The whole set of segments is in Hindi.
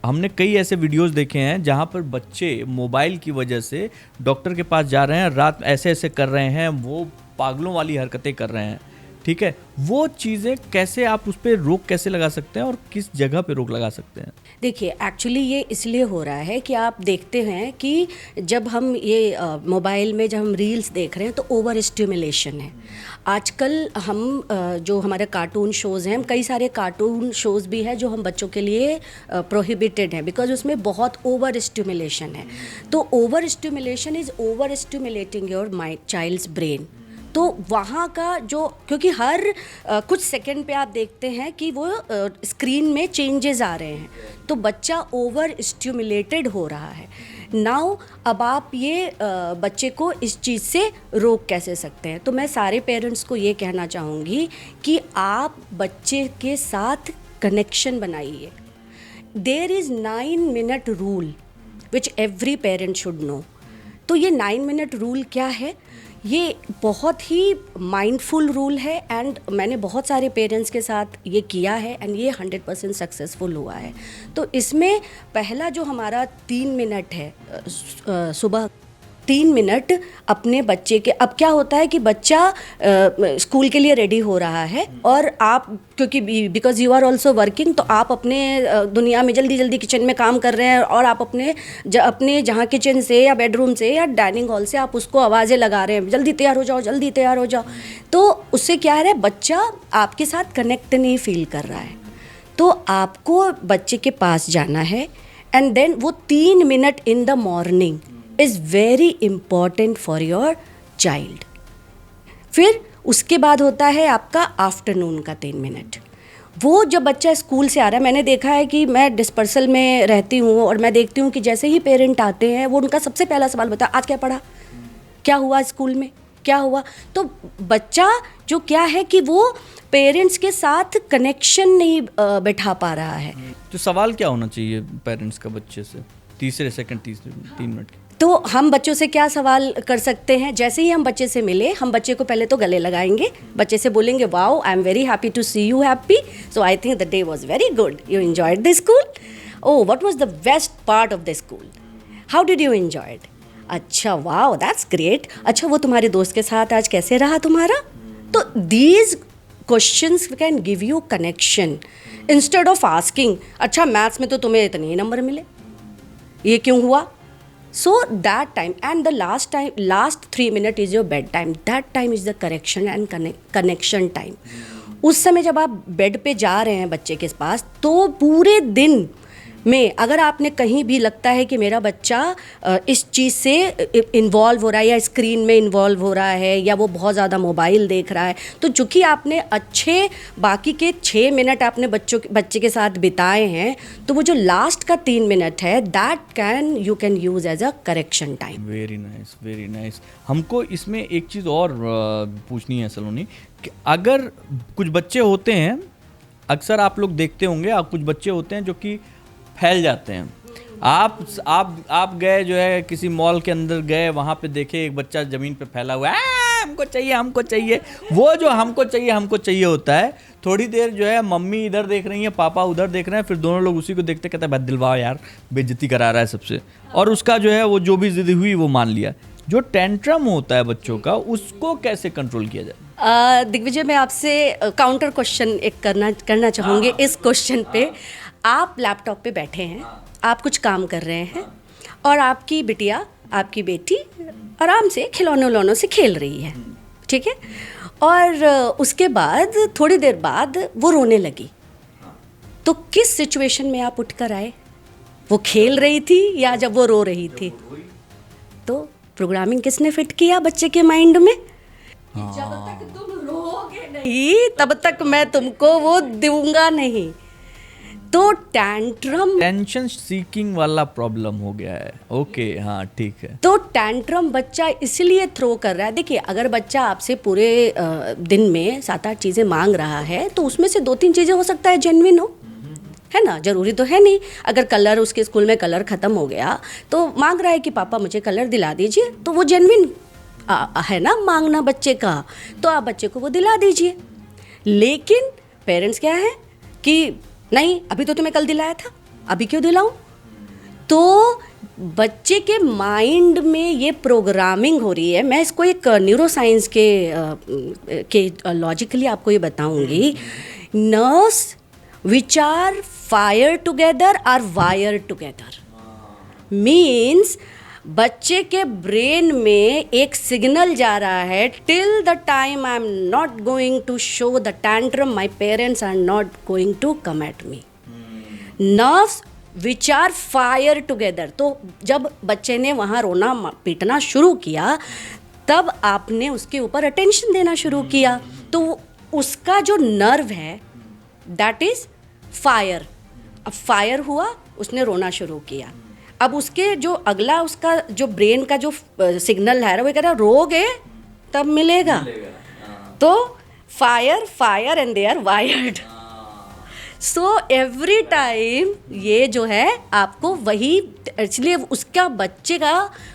हमने कई ऐसे वीडियोस देखे हैं जहाँ पर बच्चे मोबाइल की वजह से डॉक्टर के पास जा रहे हैं, रात ऐसे ऐसे कर रहे हैं, वो पागलों वाली हरकतें कर रहे हैं। ठीक है, वो चीज़ें कैसे आप उस पर रोक कैसे लगा सकते हैं और किस जगह पे रोक लगा सकते हैं? देखिए, एक्चुअली ये इसलिए हो रहा है कि आप देखते हैं कि जब हम ये मोबाइल में जब हम रील्स देख रहे हैं तो ओवर स्टिमुलेशन है। आजकल हम जो हमारे कार्टून शोज़ हैं, कई सारे कार्टून शोज़ भी हैं जो हम बच्चों के लिए प्रोहिबिटेड हैं, बिकॉज उसमें बहुत ओवर स्टिमुलेशन है। तो over stimulation is over stimulating your mind, child's brain. तो वहाँ का जो, क्योंकि हर कुछ सेकंड पे आप देखते हैं कि वो स्क्रीन में चेंजेस आ रहे हैं, तो बच्चा ओवर स्टिमुलेटेड हो रहा है। नाउ अब आप ये बच्चे को इस चीज़ से रोक कैसे सकते हैं? तो मैं सारे पेरेंट्स को ये कहना चाहूँगी कि आप बच्चे के साथ कनेक्शन बनाइए। There is 9 minute rule which every parent should know. तो ये 9 मिनट रूल क्या है? ये बहुत ही माइंडफुल रूल है एंड मैंने बहुत सारे पेरेंट्स के साथ ये किया है एंड ये 100% सक्सेसफुल हुआ है। तो इसमें पहला जो हमारा 3 मिनट है, सुबह 3 मिनट अपने बच्चे के, अब क्या होता है कि बच्चा स्कूल के लिए रेडी हो रहा है और आप, क्योंकि because you are also working, तो आप अपने दुनिया में जल्दी जल्दी किचन में काम कर रहे हैं और आप अपने जहाँ किचन से या बेडरूम से या डाइनिंग हॉल से आप उसको आवाज़ें लगा रहे हैं, जल्दी तैयार हो जाओ, जल्दी तैयार हो जाओ। तो उससे क्या है, बच्चा आपके साथ कनेक्ट नहीं फील कर रहा है। तो आपको बच्चे के पास जाना है एंड देन वो 3 minute in the morning is very important for your child. फिर उसके बाद होता है आपका आफ्टरनून का 3 मिनट। वो जब बच्चा स्कूल से आ रहा है, मैंने देखा है कि मैं डिस्पर्सल में रहती हूँ और मैं देखती हूँ कि जैसे ही पेरेंट आते हैं वो उनका सबसे पहला सवाल बता, आज क्या पढ़ा, क्या हुआ स्कूल में, क्या हुआ। तो बच्चा जो क्या है कि वो पेरेंट्स के साथ कनेक्शन नहीं बैठा पा रहा है। तो सवाल क्या होना चाहिए पेरेंट्स का बच्चे से, तीसरे 3 मिनट के? तो हम बच्चों से क्या सवाल कर सकते हैं? जैसे ही हम बच्चे से मिले, हम बच्चे को पहले तो गले लगाएंगे, बच्चे से बोलेंगे, wow, I am very happy to see you happy, so I think the day was very good, you enjoyed the school, oh what was the best part of the school, how did you enjoy it, अच्छा वाओ दैट्स ग्रेट, अच्छा वो तुम्हारे दोस्त के साथ आज कैसे रहा तुम्हारा। तो these questions can give you connection instead of asking, अच्छा मैथ्स में तो तुम्हें इतने ही नंबर मिले, ये क्यों हुआ। So that time and the last 3 minutes is your bed time. That time is the correction and connection time. उस समय जब आप बेड पे जा रहे हैं बच्चे के पास, तो पूरे दिन में अगर आपने कहीं भी लगता है कि मेरा बच्चा इस चीज़ से इन्वॉल्व हो रहा है या स्क्रीन में इन्वॉल्व हो रहा है या वो बहुत ज़्यादा मोबाइल देख रहा है, तो चूँकि आपने अच्छे बाकी के 6 मिनट आपने बच्चे के साथ बिताए हैं, तो वो जो लास्ट का 3 मिनट है, that you can use as a correction time. Very nice, very nice. हमको इसमें एक चीज़ और पूछनी है सलोनी, कि अगर कुछ बच्चे होते हैं, अक्सर आप लोग देखते होंगे, आप कुछ बच्चे होते हैं जो कि फैल जाते हैं। आप गए जो है किसी मॉल के अंदर गए, वहाँ पे देखे एक बच्चा ज़मीन पे फैला हुआ है, हमको चाहिए हमको चाहिए। वो जो हमको चाहिए होता है, थोड़ी देर जो है मम्मी इधर देख रही है, पापा उधर देख रहे हैं, फिर दोनों लोग उसी को देखते कहते हैं भाई दिलवा यार, बेइज्जती करा रहा है सबसे, और उसका जो है वो जो भी जिद हुई वो मान लिया। जो टेंट्रम होता है बच्चों का, उसको कैसे कंट्रोल किया जाए? दिग्विजय, मैं आपसे काउंटर क्वेश्चन एक करना चाहूँगी इस क्वेश्चन पे। आप लैपटॉप पे बैठे हैं, आप कुछ काम कर रहे हैं और आपकी बिटिया, आपकी बेटी आराम से खिलौनों से खेल रही है, ठीक है, और उसके बाद थोड़ी देर बाद वो रोने लगी, तो किस सिचुएशन में आप उठकर आए? वो खेल रही थी या जब वो रो रही थी? तो प्रोग्रामिंग किसने फिट किया बच्चे के माइंड में? जब तक तुम रोगे नहीं तब तक मैं तुमको वो दूंगा नहीं। तो टेंशन सीकिंग वाला प्रॉब्लम हो गया है। ओके, हाँ ठीक है। तो टेंट्रम बच्चा इसलिए थ्रो कर रहा है। देखिए, अगर बच्चा आपसे पूरे दिन में 7-8 चीज़ें मांग रहा है, तो उसमें से 2-3 चीज़ें हो सकता है जेन्युइन हो, है ना, ज़रूरी तो है नहीं। अगर कलर, उसके स्कूल में कलर ख़त्म हो गया तो मांग रहा है कि पापा मुझे कलर दिला दीजिए, तो वो जेन्युइन है ना मांगना बच्चे का, तो आप बच्चे को वो दिला दीजिए। लेकिन पेरेंट्स क्या है कि नहीं, अभी तो तुम्हें कल दिलाया था, अभी क्यों दिलाऊं? तो बच्चे के माइंड में ये प्रोग्रामिंग हो रही है। मैं इसको एक न्यूरो साइंस के लॉजिकली आपको ये बताऊंगी। Nerves which are fire together are wire together, means बच्चे के ब्रेन में एक सिग्नल जा रहा है, till the time I am not going to show the tantrum my parents are not going to come at me. Nerves which are fire together. तो जब बच्चे ने वहाँ रोना पीटना शुरू किया तब आपने उसके ऊपर अटेंशन देना शुरू किया, तो उसका जो नर्व है दैट इज फायर। अब फायर हुआ, उसने रोना शुरू किया। अब उसके जो अगला उसका जो ब्रेन का जो सिग्नल है वो कह रहा है रोगे तब मिलेगा। तो fire fire and they are wired. So every time ये जो है आपको वही, इसलिए उसका बच्चे का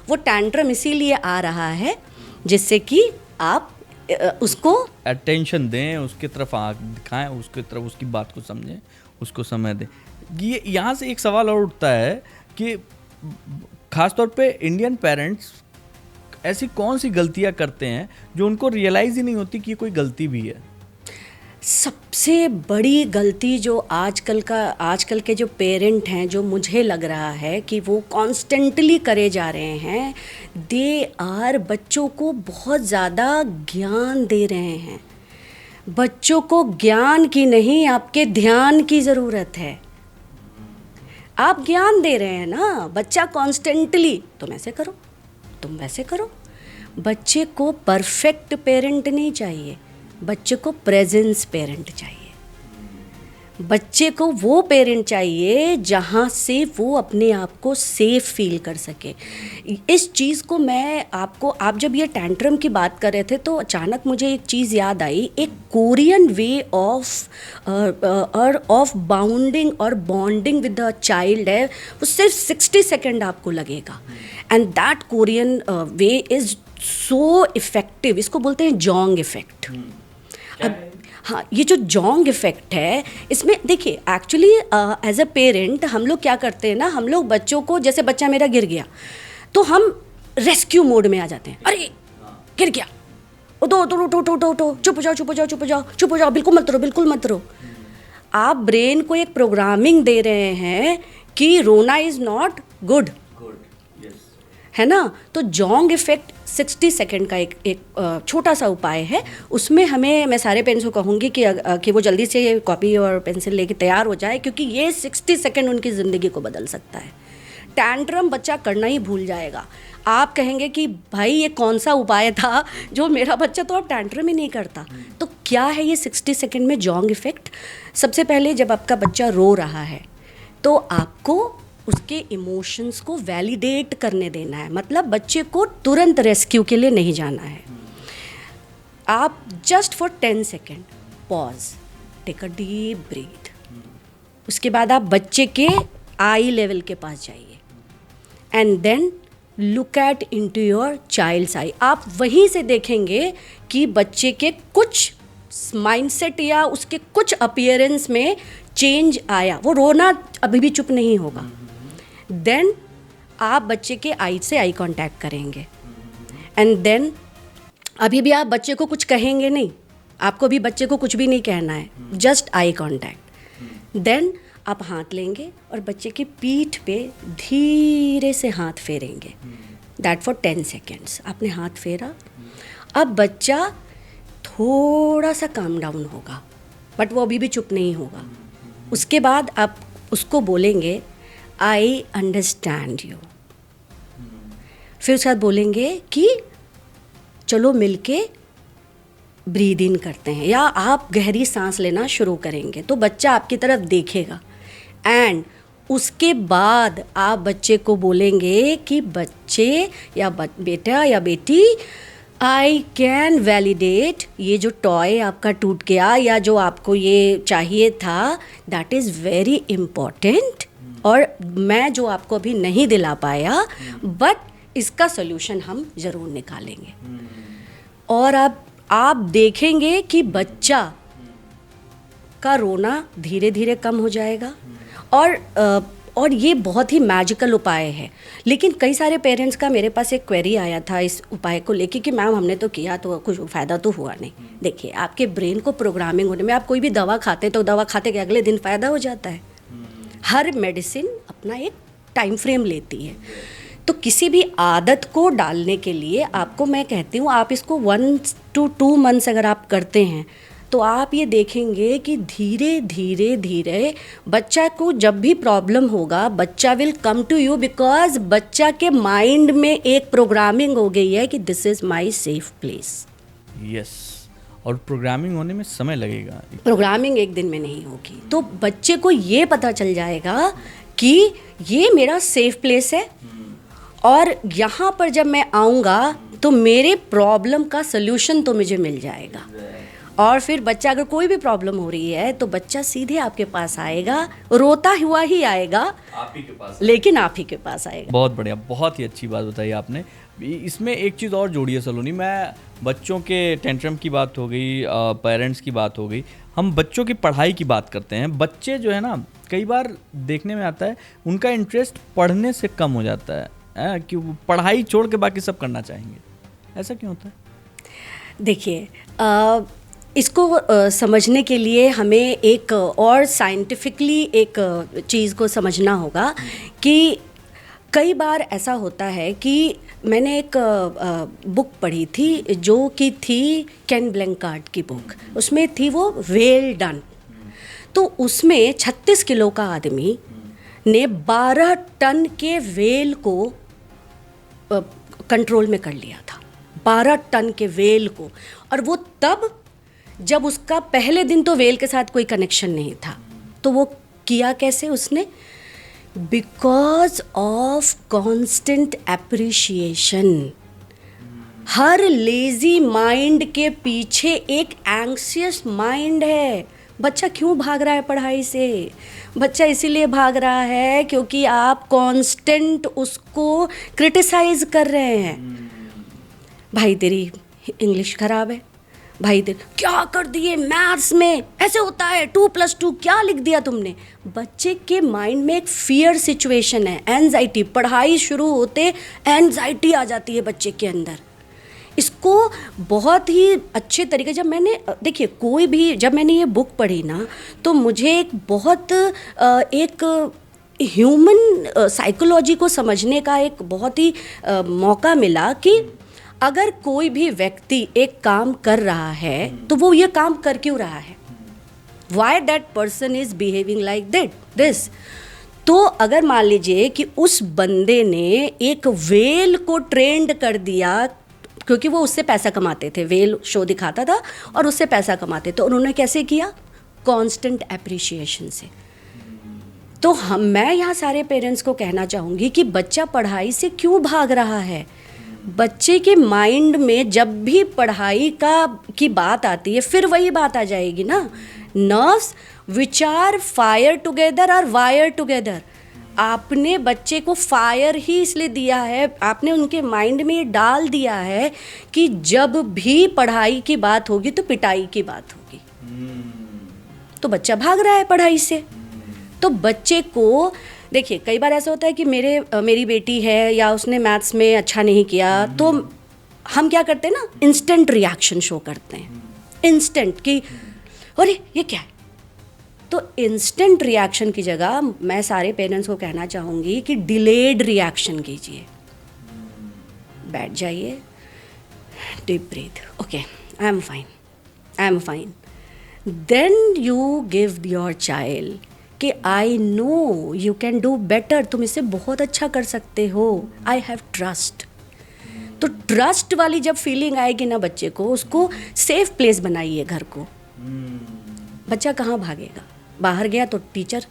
वो टैंट्रम इसीलिए आ रहा है जिससे कि आप उसको अटेंशन दें, उसकी तरफ आँख दिखाएं, उसकी तरफ उसकी बात को समझें, उसको समय दें। ये यहाँ से एक सवाल और उठता है कि खासतौर पे इंडियन पेरेंट्स ऐसी कौन सी गलतियाँ करते हैं जो उनको रियलाइज़ ही नहीं होती कि ये कोई गलती भी है। सबसे बड़ी गलती जो आजकल के जो पेरेंट हैं, जो मुझे लग रहा है कि वो कॉन्स्टेंटली करे जा रहे हैं, दे आर बच्चों को बहुत ज़्यादा ज्ञान दे रहे हैं। बच्चों को ज्ञान की नहीं, आपके ध्यान की ज़रूरत है। आप ज्ञान दे रहे हैं ना, बच्चा कॉन्स्टेंटली तुम ऐसे करो, तुम वैसे करो। बच्चे को परफेक्ट पेरेंट नहीं चाहिए, बच्चे को प्रेजेंस पेरेंट चाहिए। बच्चे को वो पेरेंट चाहिए जहाँ से वो अपने आप को सेफ फील कर सके। इस चीज़ को मैं आपको, आप जब ये टैंट्रम की बात कर रहे थे तो अचानक मुझे एक चीज़ याद आई। एक कोरियन वे ऑफ बाउंडिंग और बॉन्डिंग विद द चाइल्ड है, वो सिर्फ 60 सेकेंड आपको लगेगा, and that Korean way is so effective. इसको बोलते हैं जोंग इफ़ेक्ट। अब हाँ, ये जो जोंग इफ़ेक्ट है, इसमें देखिए एक्चुअली एज अ पेरेंट हम लोग क्या करते हैं ना, हम लोग बच्चों को, जैसे बच्चा मेरा गिर गया तो हम रेस्क्यू मोड में आ जाते हैं। अरे गिर गया, उठो उठो उठो उठो उठो उठो, चुप हो जाओ चुप हो जाओ चुप हो जाओ चुप हो जाओ, बिल्कुल मत रो बिल्कुल मत रो। आप ब्रेन को एक प्रोग्रामिंग दे रहे हैं कि रोना इज़ नॉट गुड, है ना। तो जोंग इफ़ेक्ट 60 सेकेंड का एक छोटा सा उपाय है। उसमें हमें, मैं सारे पेरेंट्स को कहूँगी कि वो जल्दी से कॉपी और पेंसिल लेके तैयार हो जाए, क्योंकि ये 60 सेकेंड उनकी ज़िंदगी को बदल सकता है। टैंट्रम बच्चा करना ही भूल जाएगा। आप कहेंगे कि भाई ये कौन सा उपाय था जो मेरा बच्चा तो अब टैंट्रम ही नहीं करता। तो क्या है ये 60 सेकेंड में जोंग इफ़ेक्ट? सबसे पहले जब आपका बच्चा रो रहा है तो आपको उसके इमोशंस को वैलिडेट करने देना है। मतलब बच्चे को तुरंत रेस्क्यू के लिए नहीं जाना है। आप just for 10 second pause, take a deep breath. उसके बाद आप बच्चे के आई लेवल के पास जाइए and then look at into your child's eye. आप वहीं से देखेंगे कि बच्चे के कुछ माइंडसेट या उसके कुछ अपीयरेंस में चेंज आया। वो रोना अभी भी चुप नहीं होगा। देन आप बच्चे के आई से आई कांटेक्ट करेंगे एंड देन अभी भी आप बच्चे को कुछ कहेंगे नहीं, आपको भी बच्चे को कुछ भी नहीं कहना है, जस्ट आई कांटेक्ट। देन आप हाथ लेंगे और बच्चे की पीठ पे धीरे से हाथ फेरेंगे, दैट फॉर 10 सेकेंड्स। आपने हाथ फेरा, अब बच्चा थोड़ा सा काम डाउन होगा बट वो अभी भी चुप नहीं होगा। उसके बाद आप उसको बोलेंगे आई अंडरस्टैंड यू। फिर उसके बाद बोलेंगे कि चलो मिलके ब्रीद इन करते हैं, या आप गहरी सांस लेना शुरू करेंगे। तो बच्चा आपकी तरफ देखेगा एंड उसके बाद आप बच्चे को बोलेंगे कि बच्चे या बेटा या बेटी, आई कैन वैलिडेट ये जो टॉय आपका टूट गया या जो आपको ये चाहिए था, दैट इज़ वेरी इम्पॉर्टेंट, और मैं जो आपको अभी नहीं दिला पाया बट इसका सोल्यूशन हम ज़रूर निकालेंगे। और अब आप देखेंगे कि बच्चा का रोना धीरे धीरे कम हो जाएगा। और और ये बहुत ही मैजिकल उपाय है। लेकिन कई सारे पेरेंट्स का मेरे पास एक क्वेरी आया था इस उपाय को लेके कि मैम हमने तो किया तो कुछ फ़ायदा तो हुआ नहीं। देखिए, आपके ब्रेन को प्रोग्रामिंग होने में, आप कोई भी दवा खाते तो दवा खाते के अगले दिन फ़ायदा हो जाता है। हर मेडिसिन अपना एक टाइम फ्रेम लेती है। तो किसी भी आदत को डालने के लिए आपको मैं कहती हूँ, आप इसको 1 to 2 मंथ्स अगर आप करते हैं तो आप ये देखेंगे कि धीरे धीरे धीरे बच्चा को जब भी प्रॉब्लम होगा, बच्चा will come to you, because बच्चा के माइंड में एक प्रोग्रामिंग हो गई है कि this is my safe place. Yes, और प्रोग्रामिंग होने में समय लगेगा, प्रोग्रामिंग एक दिन में नहीं होगी। तो बच्चे को ये पता चल जाएगा कि ये मेरा सेफ प्लेस है और यहाँ पर जब मैं आऊँगा तो मेरे प्रॉब्लम का सल्यूशन तो मुझे मिल जाएगा। और फिर बच्चा अगर कोई भी प्रॉब्लम हो रही है तो बच्चा सीधे आपके पास आएगा, रोता हुआ ही आएगा, आप ही के पास, लेकिन आप ही के पास आएगा। बहुत बढ़िया, बहुत ही अच्छी बात बताई आपने। इसमें एक चीज़ और जोड़ी है सलोनी, मैं बच्चों के टेंट्रम की बात हो गई, पेरेंट्स की बात हो गई, हम बच्चों की पढ़ाई की बात करते हैं। बच्चे जो है ना, कई बार देखने में आता है उनका इंटरेस्ट पढ़ने से कम हो जाता है कि वो पढ़ाई छोड़ के बाकी सब करना चाहेंगे। ऐसा क्यों होता है? देखिए, इसको समझने के लिए हमें एक और साइंटिफिकली एक चीज़ को समझना होगा कि कई बार ऐसा होता है कि मैंने एक बुक पढ़ी थी जो कि थी केन ब्लैंकार्ड की बुक, उसमें थी वो वेल डन। तो उसमें 36 किलो का आदमी ने 12 टन के वेल को कंट्रोल में कर लिया था, 12 टन के वेल को। और वो तब जब उसका पहले दिन तो वेल के साथ कोई कनेक्शन नहीं था। तो वो किया कैसे उसने? Because of constant appreciation. Her lazy mind के पीछे एक एंग्शियस माइंड है। बच्चा क्यों भाग रहा है पढ़ाई से? बच्चा इसीलिए भाग रहा है क्योंकि आप कांस्टेंट उसको क्रिटिसाइज कर रहे हैं। भाई तेरी इंग्लिश खराब है, भाई तेरे क्या कर दिए मैथ्स में, ऐसे होता है, 2+2 क्या लिख दिया तुमने। बच्चे के माइंड में एक फियर सिचुएशन है, एंजाइटी। पढ़ाई शुरू होते एंजाइटी आ जाती है बच्चे के अंदर। इसको बहुत ही अच्छे तरीके, जब मैंने देखिए कोई भी, जब मैंने ये बुक पढ़ी ना, तो मुझे एक बहुत एक ह्यूमन साइकोलॉजी को समझने का एक बहुत ही मौका मिला कि अगर कोई भी व्यक्ति एक काम कर रहा है तो वो ये काम कर क्यों रहा है, why that person is behaving like this. तो अगर मान लीजिए कि उस बंदे ने एक वेल को ट्रेंड कर दिया, क्योंकि वो उससे पैसा कमाते थे, वेल शो दिखाता था और उससे पैसा कमाते, तो उन्होंने कैसे किया? कांस्टेंट एप्रिशिएशन से। तो मैं यहाँ सारे पेरेंट्स को कहना चाहूँगी कि बच्चा पढ़ाई से क्यों भाग रहा है। बच्चे के माइंड में जब भी पढ़ाई की बात आती है, फिर वही बात आ जाएगी ना, nerves which are fire together are wire together. आपने बच्चे को फायर ही इसलिए दिया है, आपने उनके माइंड में ये डाल दिया है कि जब भी पढ़ाई की बात होगी तो पिटाई की बात होगी। तो बच्चा भाग रहा है पढ़ाई से। तो बच्चे को देखिए, कई बार ऐसा होता है कि मेरी बेटी है या उसने मैथ्स में अच्छा नहीं किया, तो हम क्या करते हैं ना, इंस्टेंट रिएक्शन शो करते हैं, इंस्टेंट कि अरे ये क्या है। तो इंस्टेंट रिएक्शन की जगह मैं सारे पेरेंट्स को कहना चाहूँगी कि डिलेड रिएक्शन कीजिए। बैठ जाइए, deep breath, okay I am fine, then you give your child कि I know you can do better, तुम इससे बहुत अच्छा कर सकते हो, आई हैव ट्रस्ट। तो ट्रस्ट वाली जब फीलिंग आएगी ना बच्चे को, उसको सेफ प्लेस बनाइए घर को। बच्चा कहाँ भागेगा? बाहर गया तो टीचर,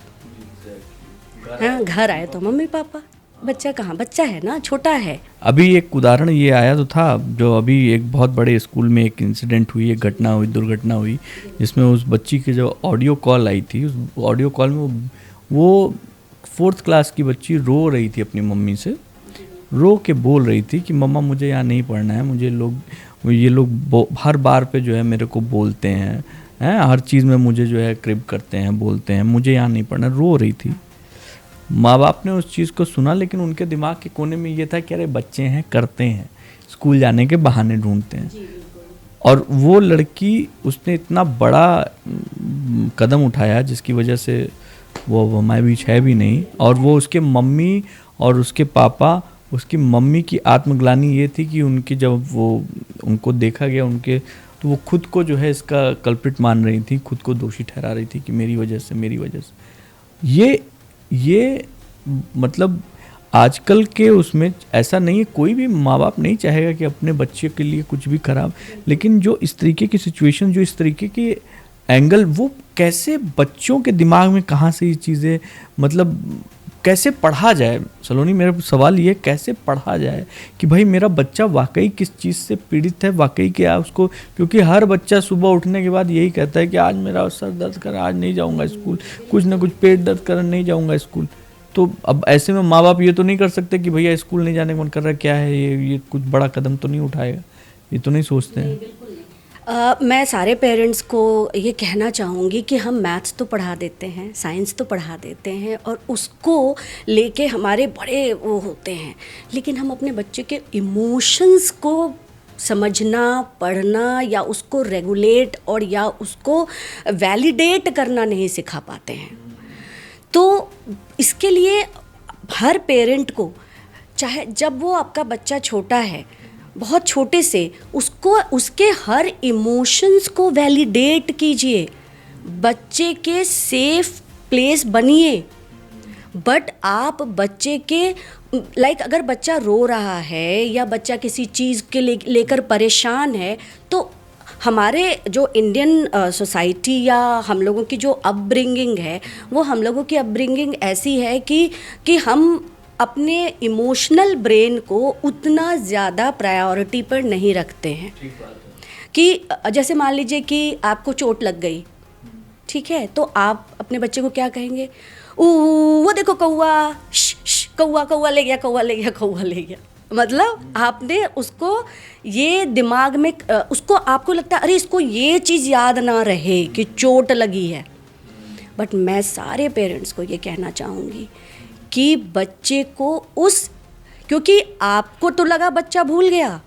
हाँ, घर आए तो मम्मी पापा। बच्चा कहाँ, बच्चा है ना, छोटा है। अभी एक उदाहरण ये आया तो था, जो अभी एक बहुत बड़े स्कूल में एक इंसिडेंट हुई, एक घटना हुई, दुर्घटना हुई, जिसमें उस बच्ची की जो ऑडियो कॉल आई थी, उस ऑडियो कॉल में वो 4th क्लास की बच्ची रो रही थी, अपनी मम्मी से रो के बोल रही थी कि मम्मा मुझे यहाँ नहीं पढ़ना है, मुझे ये लोग हर बार पे जो है मेरे को बोलते हैं, हर चीज़ में मुझे जो है क्रिप करते हैं, बोलते हैं, मुझे यहाँ नहीं पढ़ना, रो रही थी। माँ बाप ने उस चीज़ को सुना, लेकिन उनके दिमाग के कोने में ये था कि अरे बच्चे हैं, करते हैं, स्कूल जाने के बहाने ढूंढते हैं। और वो लड़की, उसने इतना बड़ा कदम उठाया जिसकी वजह से वो हमारे बीच है भी नहीं। और वो उसके मम्मी और उसके पापा, उसकी मम्मी की आत्मग्लानि ये थी कि उनकी जब वो उनको देखा गया उनके, तो वो खुद को जो है इसका कल्प्रिट मान रही थी, खुद को दोषी ठहरा रही थी कि मेरी वजह से। ये मतलब आजकल के उसमें ऐसा नहीं है, कोई भी माँ बाप नहीं चाहेगा कि अपने बच्चे के लिए कुछ भी खराब, लेकिन जो इस तरीके की सिचुएशन, जो इस तरीके की एंगल, वो कैसे बच्चों के दिमाग में कहाँ से ये चीज़ें, मतलब कैसे पढ़ा जाए सलोनी, मेरा सवाल ये, कैसे पढ़ा जाए कि भाई मेरा बच्चा वाकई किस चीज़ से पीड़ित है, वाकई क्या उसको, क्योंकि हर बच्चा सुबह उठने के बाद यही कहता है कि आज मेरा सर दर्द कर, आज नहीं जाऊंगा स्कूल, कुछ ना कुछ पेट दर्द कर, नहीं जाऊंगा स्कूल। तो अब ऐसे में माँ बाप ये तो नहीं कर सकते कि भैया स्कूल नहीं जाने का मन कर रहा है, क्या है ये कुछ बड़ा कदम तो नहीं उठाएगा, ये तो नहीं सोचते हैं। मैं सारे पेरेंट्स को ये कहना चाहूँगी कि हम मैथ्स तो पढ़ा देते हैं, साइंस तो पढ़ा देते हैं, और उसको लेके हमारे बड़े वो होते हैं, लेकिन हम अपने बच्चे के इमोशंस को समझना, पढ़ना, या उसको रेगुलेट और या उसको वैलिडेट करना नहीं सिखा पाते हैं। तो इसके लिए हर पेरेंट को, चाहे जब वो आपका बच्चा छोटा है, बहुत छोटे से, उसको उसके हर इमोशंस को वैलिडेट कीजिए, बच्चे के सेफ प्लेस बनिए। बट आप बच्चे के अगर बच्चा रो रहा है या बच्चा किसी चीज़ के लेकर परेशान है, तो हमारे जो इंडियन सोसाइटी या हम लोगों की जो अपब्रिंगिंग है, वो हम लोगों की अपब्रिंगिंग ऐसी है कि हम अपने इमोशनल ब्रेन को उतना ज़्यादा प्रायोरिटी पर नहीं रखते हैं। कि जैसे मान लीजिए कि आपको चोट लग गई, ठीक है, तो आप अपने बच्चे को क्या कहेंगे, वो देखो कौवा, कौवा कौवा ले गया, कौवा ले गया, कौवा ले गया। मतलब आपने उसको ये दिमाग में, उसको आपको लगता है अरे इसको ये चीज़ याद ना रहे कि चोट लगी है। बट मैं सारे पेरेंट्स को ये कहना चाहूँगी कि बच्चे को क्योंकि आपको तो लगा बच्चा भूल गया,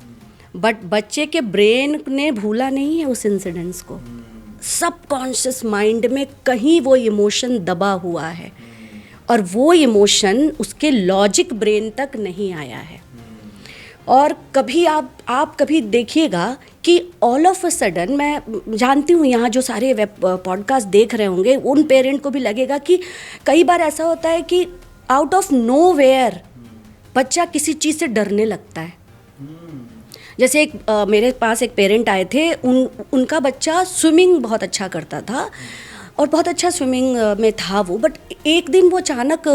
बट बच्चे के ब्रेन ने भूला नहीं है उस इंसिडेंट्स को। सबकॉन्शियस माइंड में कहीं वो इमोशन दबा हुआ है, और वो इमोशन उसके लॉजिक ब्रेन तक नहीं आया है। और कभी आप कभी देखिएगा कि ऑल ऑफ अ सडन, मैं जानती हूँ यहाँ जो सारे वेब पॉडकास्ट देख रहे होंगे, उन पेरेंट को भी लगेगा कि कई बार ऐसा होता है कि आउट ऑफ नोवेयर बच्चा किसी चीज़ से डरने लगता है। जैसे मेरे पास एक पेरेंट आए थे, उनका बच्चा स्विमिंग बहुत अच्छा करता था और बहुत अच्छा स्विमिंग में था वो, बट एक दिन वो अचानक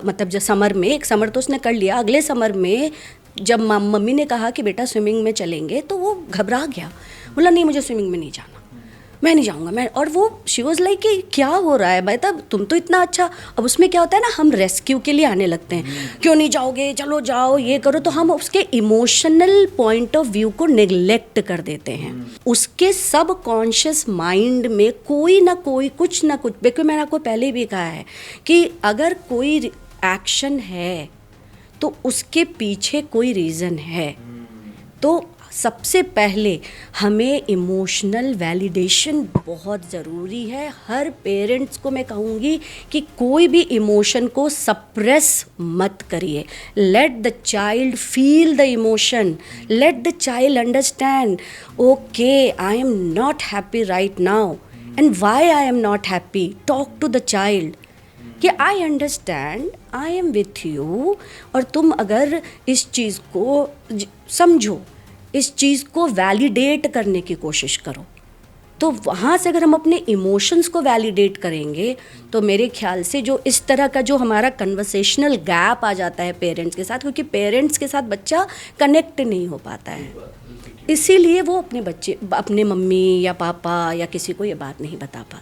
मतलब जो एक समर तो उसने कर लिया, अगले समर में जब मम्मी ने कहा कि बेटा स्विमिंग में चलेंगे, तो वो घबरा गया, बोला नहीं मुझे स्विमिंग में नहीं जाना, मैं नहीं जाऊंगा। और वो शी वाज लाइक कि क्या हो रहा है बेटा, तुम तो इतना अच्छा। अब उसमें क्या होता है ना, हम रेस्क्यू के लिए आने लगते हैं, क्यों नहीं जाओगे, चलो जाओ, ये करो, तो हम उसके इमोशनल पॉइंट ऑफ व्यू को नेग्लेक्ट कर देते हैं। उसके सब कॉन्शियस माइंड में कोई ना कोई कुछ ना कुछ, देखो मैंने आपको पहले भी कहा है कि अगर कोई एक्शन है तो उसके पीछे कोई रीज़न है। तो सबसे पहले हमें इमोशनल वैलिडेशन बहुत ज़रूरी है। हर पेरेंट्स को मैं कहूँगी कि कोई भी इमोशन को सप्रेस मत करिए। Let the child feel the emotion, let the child understand, okay I am not happy right now and why I am not happy. Talk to the child कि I understand, I am with you, और तुम अगर इस चीज़ को समझो, इस चीज़ को वैलिडेट करने की कोशिश करो। तो वहाँ से अगर हम अपने इमोशंस को वैलिडेट करेंगे, तो मेरे ख्याल से जो इस तरह का जो हमारा कन्वर्सेशनल गैप आ जाता है पेरेंट्स के साथ, क्योंकि पेरेंट्स के साथ बच्चा कनेक्ट नहीं हो पाता है, इसीलिए वो अपने मम्मी या पापा या किसी को ये बात नहीं बता पाता।